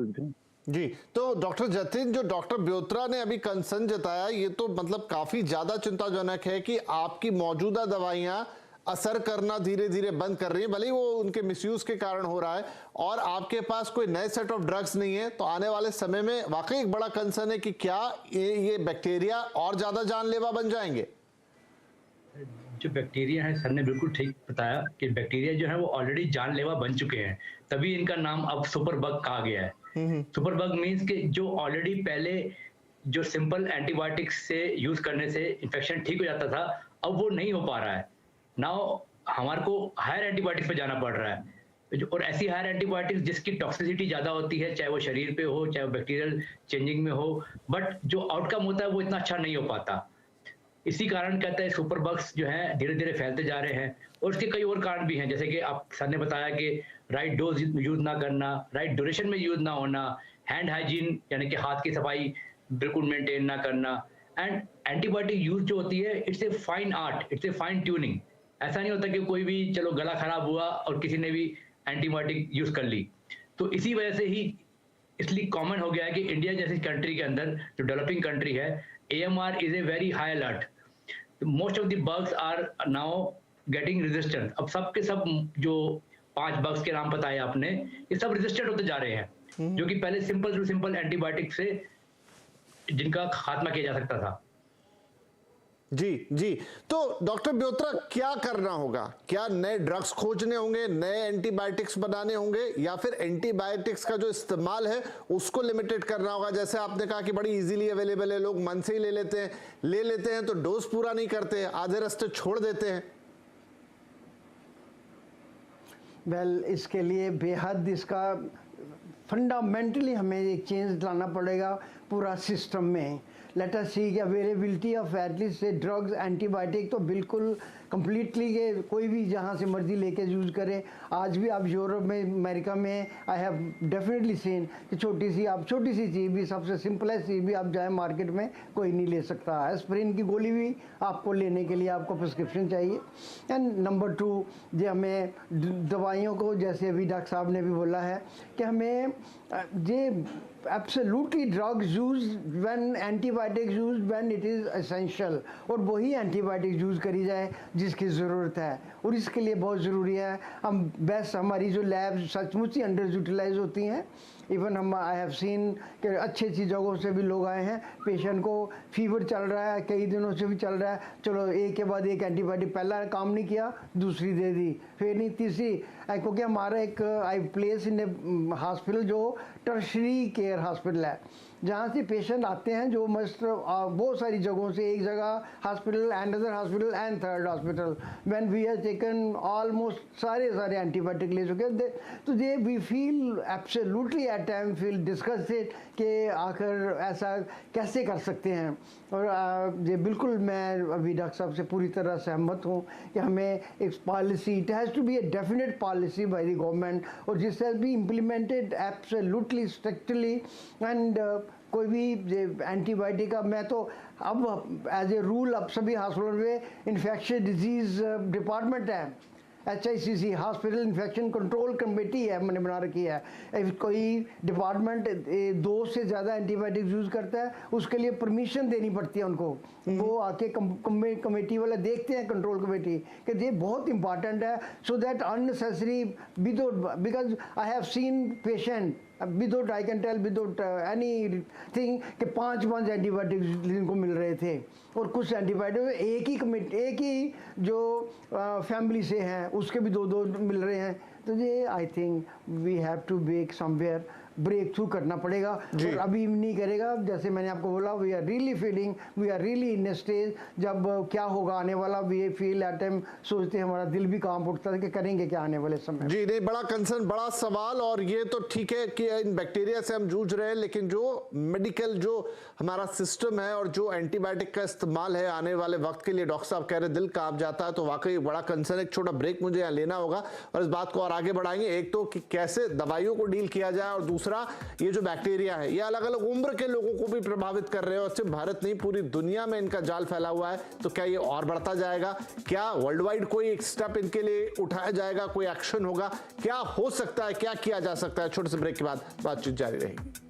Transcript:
Everything. जी, तो doctor Jatin, जो doctor ब्योत्रा ने अभी कंसर्न जताया, ये तो मतलब काफी ज्यादा चिंताजनक है कि आपकी मौजूदा दवाइयां असर करना धीरे धीरे बंद कर रही हैं, भले ही वो उनके मिसयूज के कारण हो रहा है, और आपके पास कोई नए सेट ऑफ ड्रग्स नहीं है। तो आने वाले समय में वाकई एक बड़ा कंसर्न है कि क्या ये बैक्टीरिया और ज्यादा जानलेवा बन जाएंगे। जो बैक्टीरिया है, सर ने बिल्कुल ठीक बताया कि बैक्टीरिया जो है वो ऑलरेडी जानलेवा बन चुके हैं, तभी इनका नाम अब सुपर बग कहा गया है। सुपर बग मीन्स कि जो ऑलरेडी पहले जो सिंपल एंटीबायोटिक्स से यूज करने से इन्फेक्शन ठीक हो जाता था, अब वो नहीं हो पा रहा है। नाउ हमारे को हायर एंटीबायोटिक्स पे जाना पड़ रहा है, और ऐसी हायर एंटीबायोटिक्स जिसकी टॉक्सिसिटी ज्यादा होती है, चाहे वो शरीर पे हो, चाहे वो बैक्टीरियल चेंजिंग में हो, बट जो आउटकम होता है वो इतना अच्छा नहीं हो पाता। इसी कारण कहते हैं सुपर बग्स जो हैं धीरे धीरे फैलते जा रहे हैं, और इसके कई और कारण भी हैं, जैसे कि आप सर ने बताया कि राइट डोज यूज ना करना, राइट ड्यूरेशन में यूज ना होना, हैंड हाइजीन यानी कि हाथ की सफाई बिल्कुल मेंटेन ना करना, एंड एंटीबायोटिक यूज जो होती है it's a fine art, it's a fine tuning. ऐसा नहीं होता कि कोई भी चलो गला खराब हुआ और किसी ने भी एंटीबायोटिक यूज कर ली। तो इसी वजह से ही इसलिए कॉमन हो गया है कि इंडिया जैसी कंट्री के अंदर, जो डेवलपिंग कंट्री है, AMR is a very high alert. Most of the bugs are now getting resistant. अब सब के सब जो 5 बग्स के नाम बताए आपने, ये सब रेजिस्टेंट होते जा रहे हैं, जो कि पहले सिंपल टू सिंपल एंटीबायोटिक से जिनका खात्मा किया जा सकता था। जी जी, तो डॉक्टर ब्योत्रा, क्या करना होगा? क्या नए ड्रग्स खोजने होंगे, नए एंटीबायोटिक्स बनाने होंगे, या फिर एंटीबायोटिक्स का जो इस्तेमाल है उसको लिमिटेड करना होगा? जैसे आपने कहा कि बड़ी इजीली अवेलेबल है, लोग मन से ही ले लेते हैं तो डोज पूरा नहीं करते, आधे रास्ते छोड़ देते हैं। इसके लिए बेहद इसका फंडामेंटली हमें एक चेंज लाना पड़ेगा पूरा सिस्टम में। लेट अस सी कि availability of at least drugs, antibiotic तो बिल्कुल कम्प्लीटली के कोई भी जहाँ से मर्जी लेके यूज़ करे। आज भी आप यूरोप में, अमेरिका में, आई हैव डेफिनेटली सीन कि छोटी सी चीज़ भी, सबसे सिंपलेस्ट चीज़ भी आप जाए मार्केट में कोई नहीं ले सकता। एस्पिरिन की गोली भी आपको लेने के लिए आपको प्रिस्क्रिप्शन चाहिए। एंड नंबर 2, जो हमें दवाइयों को, जैसे अभी डॉक्टर साहब ने भी बोला है कि हमें ये absolutely drugs used when antibiotics used when it is essential, और वही एंटीबायोटिक्स यूज़ करी जाए जिसकी ज़रूरत है। और इसके लिए बहुत ज़रूरी है हम बेस्ट, हमारी जो लैब सचमुच ही अंडर यूटिलाइज होती हैं। इवन हम आई हैव सीन कि अच्छी जगहों से भी लोग आए हैं, पेशेंट को फीवर चल रहा है, कई दिनों से भी चल रहा है, चलो एक के बाद एक एंटीबायोटिक, पहला काम नहीं किया दूसरी दे दी, फिर नहीं तीसरी। क्योंकि हमारा एक I place in A hospital जो टर्शरी केयर हॉस्पिटल है, जहाँ से पेशेंट आते हैं जो मस्ट बहुत सारी जगहों से, एक जगह hospital and other hospital and third hospital, when we have taken almost सारे एंटीबायोटिक ले चुके हैं। तो ये we feel absolutely at time feel disgusted कि आखिर ऐसा कैसे कर सकते हैं। और ये बिल्कुल मैं अभी डॉक्टर साहब से पूरी तरह सहमत हूँ कि हमें एक policy, it has to be a definite policy by the government, और जिस has be implemented absolutely strictly. And कोई भी एंटीबायोटिक का, मैं तो अब एज ए रूल अब सभी हॉस्पिटल में इन्फेक्शन डिजीज़ डिपार्टमेंट है, HICC hospital infection control committee है, मैंने बना रखी है। कोई डिपार्टमेंट 2 से ज़्यादा एंटीबायोटिक्स यूज़ करता है, उसके लिए परमिशन देनी पड़ती है उनको। वो आके कमेटी वाले देखते हैं, कंट्रोल कमेटी, कि ये बहुत इंपॉर्टेंट है, so that unnecessary without, because I have seen patient without, I can tell without anything कि 5 एंटीबायोटिक्स जिनको मिल रहे थे, और कुछ एंटीबायोटिक एक ही जो फैमिली से हैं उसके भी 2 मिल रहे हैं। तो ये I think we have to make somewhere breakthrough करना पड़ेगा, और अभी नहीं करेगा। जैसे मैंने आपको बोला, we are really feeling, we are really in stage, जब क्या होगा आने वाला, वी फील एट टाइम, सोचते हैं, हमारा दिल भी कांप उठता है कि करेंगे क्या आने वाले समय। जी नहीं, बड़ा कंसर्न, बड़ा सवाल। और ये तो ठीक है कि इन बैक्टीरिया से हम जूझ रहे हैं, लेकिन जो मेडिकल जो हमारा सिस्टम है और जो एंटीबायोटिक का इस्तेमाल है आने वाले वक्त के लिए, डॉक्टर साहब कह रहे दिल कांप जाता है, तो वाकई बड़ा कंसर्न। एक छोटा ब्रेक मुझे यहाँ लेना होगा और इस बात को और आगे बढ़ाएंगे। एक तो कि कैसे दवाइयों को डील किया जाए, और दूसरा दूसरा, ये जो बैक्टीरिया है ये अलग अलग उम्र के लोगों को भी प्रभावित कर रहे हैं और सिर्फ भारत नहीं पूरी दुनिया में इनका जाल फैला हुआ है। तो क्या ये और बढ़ता जाएगा? क्या वर्ल्ड वाइड कोई एक स्टेप इनके लिए उठाया जाएगा, कोई एक्शन होगा? क्या हो सकता है, क्या किया जा सकता है? छोटे से ब्रेक के बाद बातचीत जारी रहेगी।